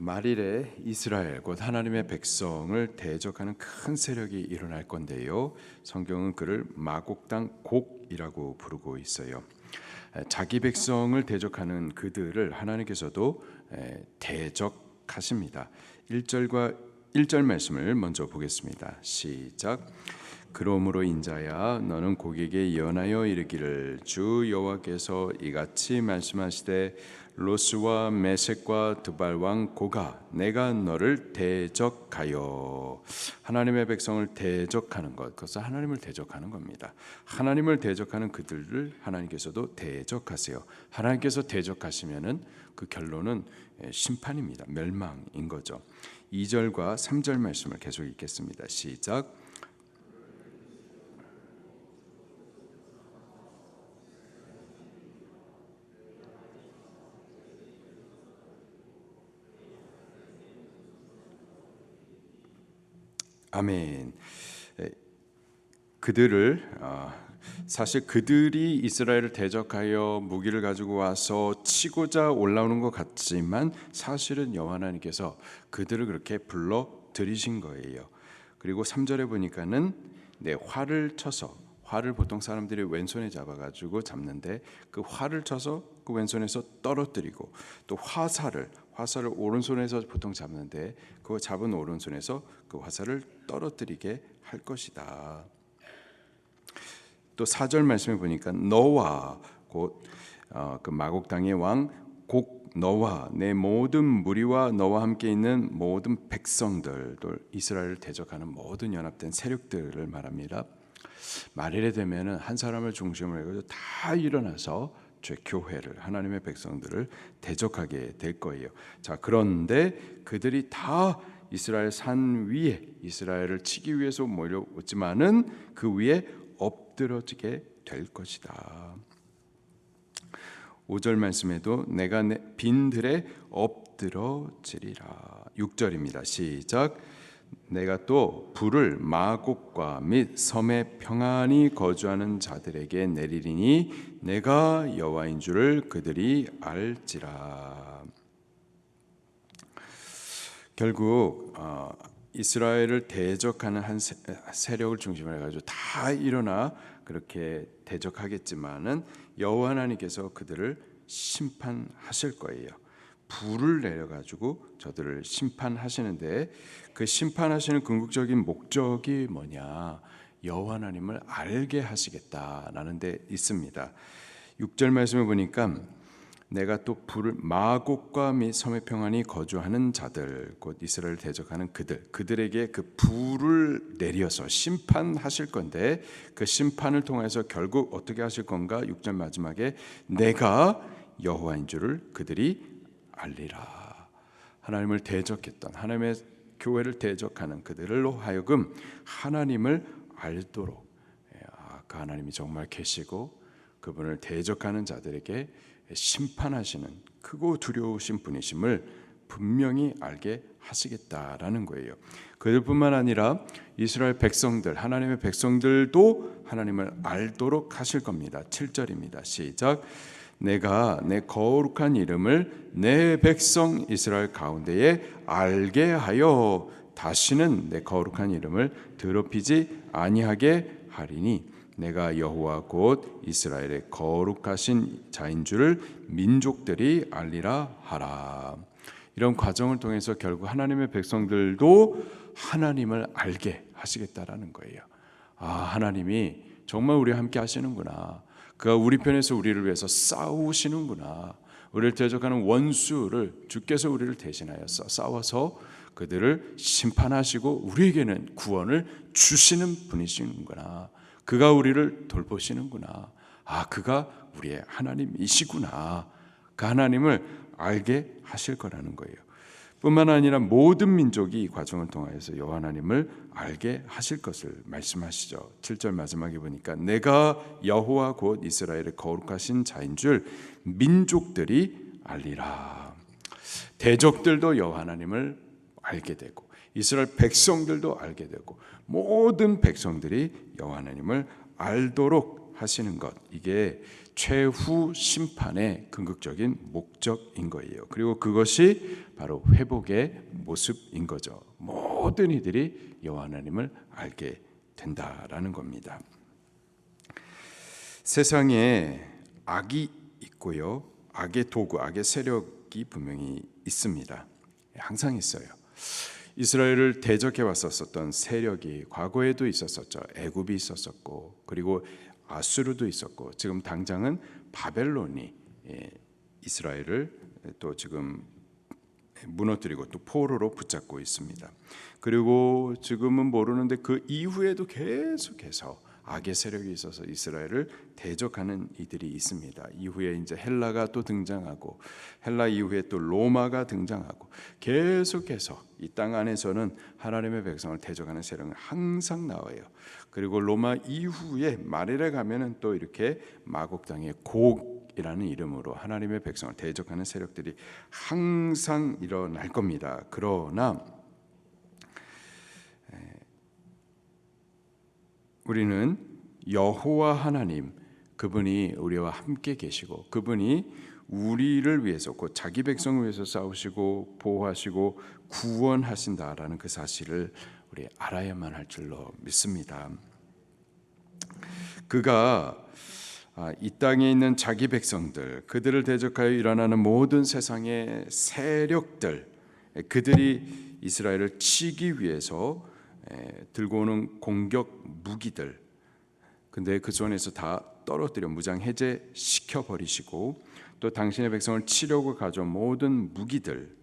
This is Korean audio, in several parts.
말일에 이스라엘 곧 하나님의 백성을 대적하는 큰 세력이 일어날 건데요. 성경은 그를 마곡 땅 곡이라고 부르고 있어요. 자기 백성을 대적하는 그들을 하나님께서도 대적하십니다. 1절 말씀을 먼저 보겠습니다. 시작. 그러므로 인자야 너는 고객에게 예언하여 이르기를 주 여호와께서 이같이 말씀하시되 로스와 메섹과 두발 왕 고가 내가 너를 대적하여. 하나님의 백성을 대적하는 것, 그것은 하나님을 대적하는 겁니다. 하나님을 대적하는 그들을 하나님께서도 대적하세요. 하나님께서 대적하시면은 그 결론은 심판입니다. 멸망인 거죠. 2절과 3절 말씀을 계속 읽겠습니다. 시작. 아멘. 그들을 사실 그들이 이스라엘을 대적하여 무기를 가지고 와서 치고자 올라오는 것 같지만 사실은 여호와 하나님께서 그들을 그렇게 불러 들이신 거예요. 그리고 3절에 보니까는 활을 쳐서, 활을 보통 사람들이 왼손에 잡아가지고 잡는데 그 활을 쳐서 그 왼손에서 떨어뜨리고, 또 화살을 오른손에서 보통 잡는데 그 잡은 오른손에서 그 화살을 떨어뜨리게 할 것이다. 또 4절 말씀에 보니까 너와 곧 그 마곡 땅의 왕 곡 너와 내 모든 무리와 너와 함께 있는 모든 백성들, 또 이스라엘을 대적하는 모든 연합된 세력들을 말합니다. 말일에 되면은 한 사람을 중심으로 해서 다 일어나서 제 교회를, 하나님의 백성들을 대적하게 될 거예요. 자, 그런데 그들이 다 이스라엘 산 위에 이스라엘을 치기 위해서 몰려오지만은 그 위에 엎드러지게 될 것이다. 5절 말씀에도 내가 내 빈들에 엎드러지리라. 6절입니다. 시작. 내가 또 불을 마곡과 및 섬에 평안히 거주하는 자들에게 내리리니 내가 여호와인 줄을 그들이 알지라. 결국 이스라엘을 대적하는 한 세력을 중심으로 해가지고 다 일어나 그렇게 대적하겠지만은 여호와 하나님께서 그들을 심판하실 거예요. 불을 내려가지고 저들을 심판하시는데 그 심판하시는 궁극적인 목적이 뭐냐? 여호와 하나님을 알게 하시겠다라는 데 있습니다. 6절 말씀을 보니까 내가 또 불을 마곡과 및 섬의 평안히 거주하는 자들, 곧 이스라엘을 대적하는 그들에게 그 불을 내려서 심판하실 건데 그 심판을 통해서 결국 어떻게 하실 건가? 6절 마지막에 내가 여호와인 줄을 그들이 알리라. 하나님을 대적했던, 하나님의 교회를 대적하는 그들로 하여금 하나님을 알도록, 그 하나님이 정말 계시고 그분을 대적하는 자들에게 심판하시는 크고 두려우신 분이심을 분명히 알게 하시겠다라는 거예요. 그들뿐만 아니라 이스라엘 백성들, 하나님의 백성들도 하나님을 알도록 하실 겁니다. 7절입니다. 시작. 내가 내 거룩한 이름을 내 백성 이스라엘 가운데에 알게 하여 다시는 내 거룩한 이름을 더럽히지 아니하게 하리니 내가 여호와 곧 이스라엘의 거룩하신 자인 줄을 민족들이 알리라 하라. 이런 과정을 통해서 결국 하나님의 백성들도 하나님을 알게 하시겠다라는 거예요. 하나님이 정말 우리와 함께 하시는구나. 그가 우리 편에서 우리를 위해서 싸우시는구나. 우리를 대적하는 원수를 주께서 우리를 대신하여 싸워서 그들을 심판하시고 우리에게는 구원을 주시는 분이시는구나. 그가 우리를 돌보시는구나. 그가 우리의 하나님이시구나. 그 하나님을 알게 하실 거라는 거예요. 뿐만 아니라 모든 민족이 이 과정을 통해서 여호와 하나님을 알게 하실 것을 말씀하시죠. 7절 마지막에 보니까 내가 여호와 곧 이스라엘의 거룩하신 자인 줄 민족들이 알리라. 대적들도 여호와 하나님을 알게 되고 이스라엘 백성들도 알게 되고 모든 백성들이 여호와 하나님을 알도록 하시는 것, 이게 최후 심판의 궁극적인 목적인 거예요. 그리고 그것이 바로 회복의 모습인 거죠. 모든 이들이 여호와 하나님을 알게 된다라는 겁니다. 세상에 악이 있고요. 악의 도구, 악의 세력이 분명히 있습니다. 항상 있어요. 이스라엘을 대적해 왔었던 세력이 과거에도 있었었죠. 애굽이 있었었고, 그리고 아수르도 있었고, 지금 당장은 바벨론이 이스라엘을 또 지금 무너뜨리고 또 포로로 붙잡고 있습니다. 그리고 지금은 모르는데 그 이후에도 계속해서 악의 세력이 있어서 이스라엘을 대적하는 이들이 있습니다. 이후에 이제 헬라가 또 등장하고, 헬라 이후에 또 로마가 등장하고, 계속해서 이 땅 안에서는 하나님의 백성을 대적하는 세력은 항상 나와요. 그리고 로마 이후에 말일에 가면은 또 이렇게 마곡 땅의 곡이라는 이름으로 하나님의 백성을 대적하는 세력들이 항상 일어날 겁니다. 그러나 우리는 여호와 하나님, 그분이 우리와 함께 계시고, 그분이 우리를 위해서, 곧 자기 백성을 위해서 싸우시고 보호하시고 구원하신다라는 그 사실을 우리 알아야만 할 줄로 믿습니다. 그가 이 땅에 있는 자기 백성들, 그들을 대적하여 일어나는 모든 세상의 세력들, 그들이 이스라엘을 치기 위해서 들고 오는 공격 무기들, 근데 그 손에서 다 떨어뜨려 무장 해제시켜 버리시고, 또 당신의 백성을 치려고 가져온 모든 무기들,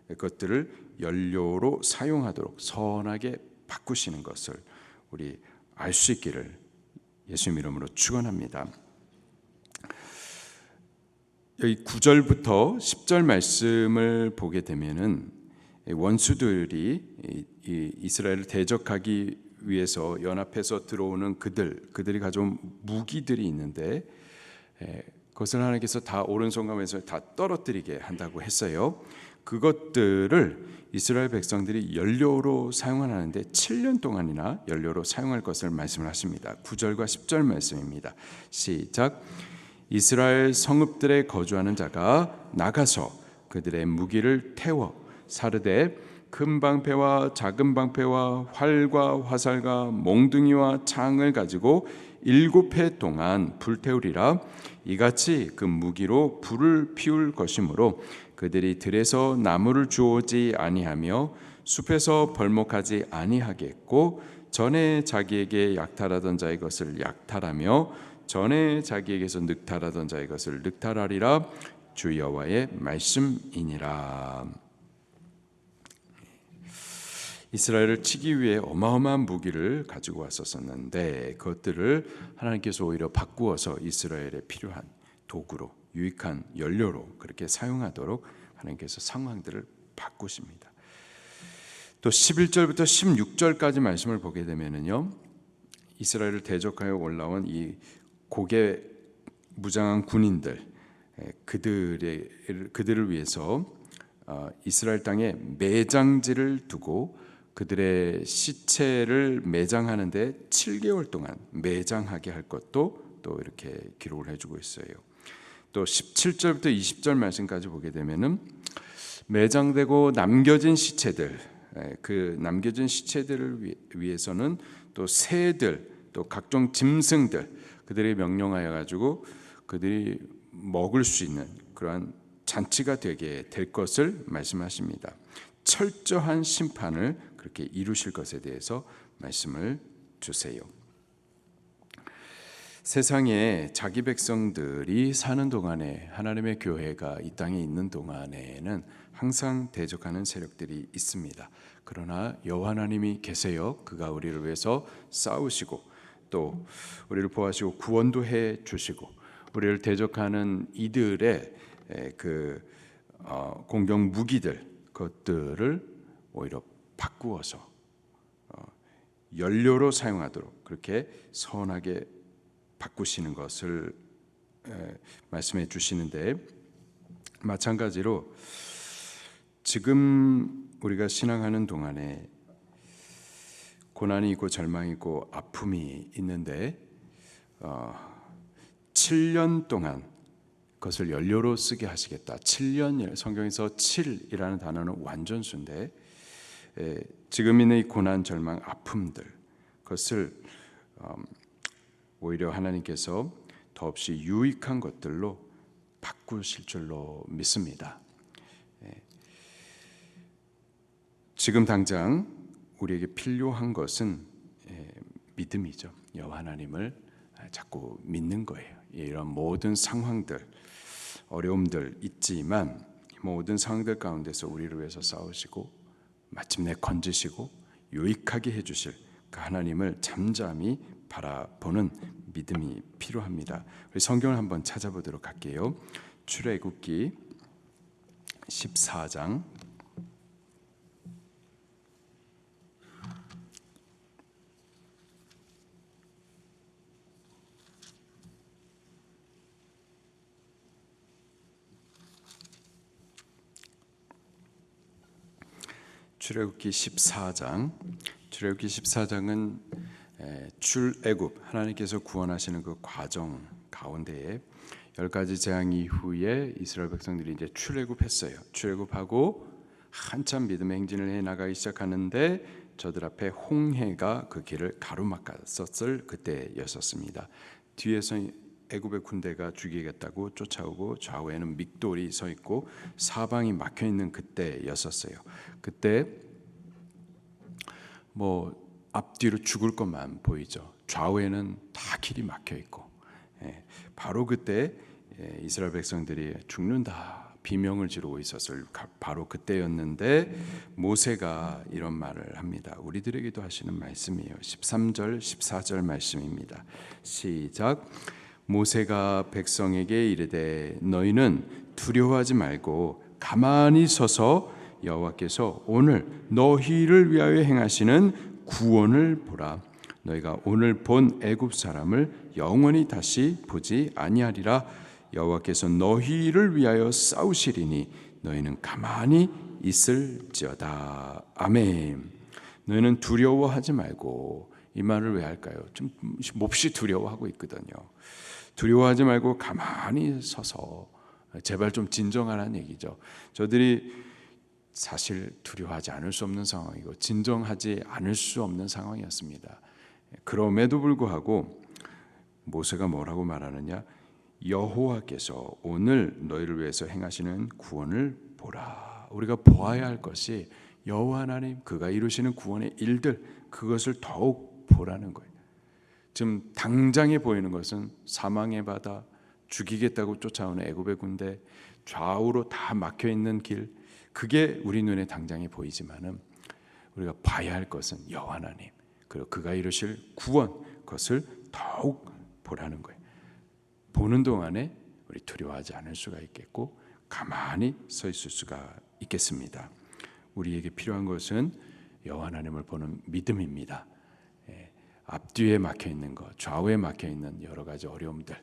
그것들을 연료로 사용하도록 선하게 바꾸시는 것을 우리 알 수 있기를 예수님 이름으로 축원합니다. 여기 9절부터 10절 말씀을 보게 되면은 원수들이 이스라엘을 대적하기 위해서 연합해서 들어오는 그들이 가져온 무기들이 있는데, 그것을 하나님께서 다 오른손과 왼손에 다 떨어뜨리게 한다고 했어요. 그것들을 이스라엘 백성들이 연료로 사용하는데 7년 동안이나 연료로 사용할 것을 말씀을 하십니다. 9절과 10절 말씀입니다. 시작. 이스라엘 성읍들에 거주하는 자가 나가서 그들의 무기를 태워 사르되 큰 방패와 작은 방패와 활과 화살과 몽둥이와 창을 가지고 7해 동안 불태우리라. 이같이 그 무기로 불을 피울 것이므로 그들이 들에서 나무를 주오지 아니하며 숲에서 벌목하지 아니하겠고, 전에 자기에게 약탈하던 자의 것을 약탈하며 전에 자기에게서 늑탈하던 자의 것을 늑탈하리라. 주 여호와의 말씀이니라. 이스라엘을 치기 위해 어마어마한 무기를 가지고 왔었는데, 그것들을 하나님께서 오히려 바꾸어서 이스라엘에 필요한 도구로, 유익한 연료로 그렇게 사용하도록 하나님께서 상황들을 바꾸십니다. 또 11절부터 16절까지 말씀을 보게 되면은요, 이스라엘을 대적하여 올라온 이 고개 무장한 군인들, 그들을 위해서 이스라엘 땅에 매장지를 두고 그들의 시체를 매장하는데 7개월 동안 매장하게 할 것도 또 이렇게 기록을 해주고 있어요. 또 17절부터 20절 말씀까지 보게 되면은 매장되고 남겨진 시체들, 그 남겨진 시체들을 위해서는 또 새들, 또 각종 짐승들, 그들이 명령하여 가지고 그들이 먹을 수 있는 그러한 잔치가 되게 될 것을 말씀하십니다. 철저한 심판을 그렇게 이루실 것에 대해서 말씀을 주세요. 세상에 자기 백성들이 사는 동안에, 하나님의 교회가 이 땅에 있는 동안에는 항상 대적하는 세력들이 있습니다. 그러나 여호와 하나님이 계세요. 그가 우리를 위해서 싸우시고 또 우리를 보호하시고 구원도 해 주시고, 우리를 대적하는 이들의 공격 무기들, 그것들을 오히려 바꾸어서 연료로 사용하도록 그렇게 선하게 바꾸시는 것을 말씀해 주시는데, 마찬가지로 지금 우리가 신앙하는 동안에 고난이 있고 절망이 있고 아픔이 있는데, 7년 동안 그것을 연료로 쓰게 하시겠다. 7년, 성경에서 7이라는 단어는 완전수인데 지금 있는 이 고난, 절망, 아픔들 그것을 오히려 하나님께서 더없이 유익한 것들로 바꾸실 줄로 믿습니다. 지금 당장 우리에게 필요한 것은 믿음이죠. 여호와 하나님을 자꾸 믿는 거예요. 이런 모든 상황들, 어려움들 있지만 모든 상황들 가운데서 우리를 위해서 싸우시고 마침내 건지시고 유익하게 해주실 그 하나님을 잠잠히 바라보는 믿음이 필요합니다. 우리 성경을 한번 찾아보도록 할게요. 출애굽기 14장 출애굽기 14장은 출애굽 하나님께서 구원하시는 그 과정 가운데에 10가지 재앙 이후에 이스라엘 백성들이 이제 출애굽했어요. 출애굽하고 한참 믿음의 행진을 해 나가기 시작하는데 저들 앞에 홍해가 그 길을 가로막았었을 그때였었습니다. 뒤에서 애굽의 군대가 죽이겠다고 쫓아오고 좌우에는 믹돌이 서 있고 사방이 막혀 있는 그때였었어요. 그때 뭐 앞뒤로 죽을 것만 보이죠. 좌우에는 다 길이 막혀 있고 바로 그때 이스라엘 백성들이 죽는다 비명을 지르고 있었을 바로 그때였는데 모세가 이런 말을 합니다. 우리들에게도 하시는 말씀이에요. 13절 14절 말씀입니다. 시작. 모세가 백성에게 이르되 너희는 두려워하지 말고 가만히 서서 여호와께서 오늘 너희를 위하여 행하시는 구원을 보라. 너희가 오늘 본 애굽 사람을 영원히 다시 보지 아니하리라. 여호와께서 너희를 위하여 싸우시리니 너희는 가만히 있을지어다. 아멘. 너희는 두려워하지 말고, 이 말을 왜 할까요? 좀 몹시 두려워하고 있거든요. 두려워하지 말고 가만히 서서 제발 좀 진정하라는 얘기죠. 저들이 사실 두려워하지 않을 수 없는 상황이고 진정하지 않을 수 없는 상황이었습니다. 그럼에도 불구하고 모세가 뭐라고 말하느냐? 여호와께서 오늘 너희를 위해서 행하시는 구원을 보라. 우리가 보아야 할 것이 여호와 하나님 그가 이루시는 구원의 일들, 그것을 더욱 보라는 거예요. 지금 당장에 보이는 것은 사망의 바다, 죽이겠다고 쫓아오는 애굽의 군대, 좌우로 다 막혀 있는 길, 그게 우리 눈에 당장에 보이지만은 우리가 봐야 할 것은 여호와 하나님 그리고 그가 이루실 구원, 그것을 더욱 보라는 거예요. 보는 동안에 우리 두려워하지 않을 수가 있겠고 가만히 서 있을 수가 있겠습니다. 우리에게 필요한 것은 여호와 하나님을 보는 믿음입니다. 앞뒤에 막혀 있는 것, 좌우에 막혀 있는 여러 가지 어려움들,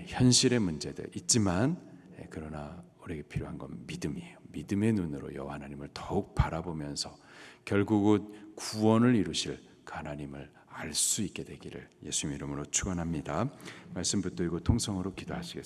현실의 문제들 있지만 그러나 우리에게 필요한 건 믿음이에요. 믿음의 눈으로 여호와 하나님을 더욱 바라보면서 결국은 구원을 이루실 그 하나님을 알 수 있게 되기를 예수님 이름으로 축원합니다. 말씀 붙들고 통성으로 기도하시겠습니다.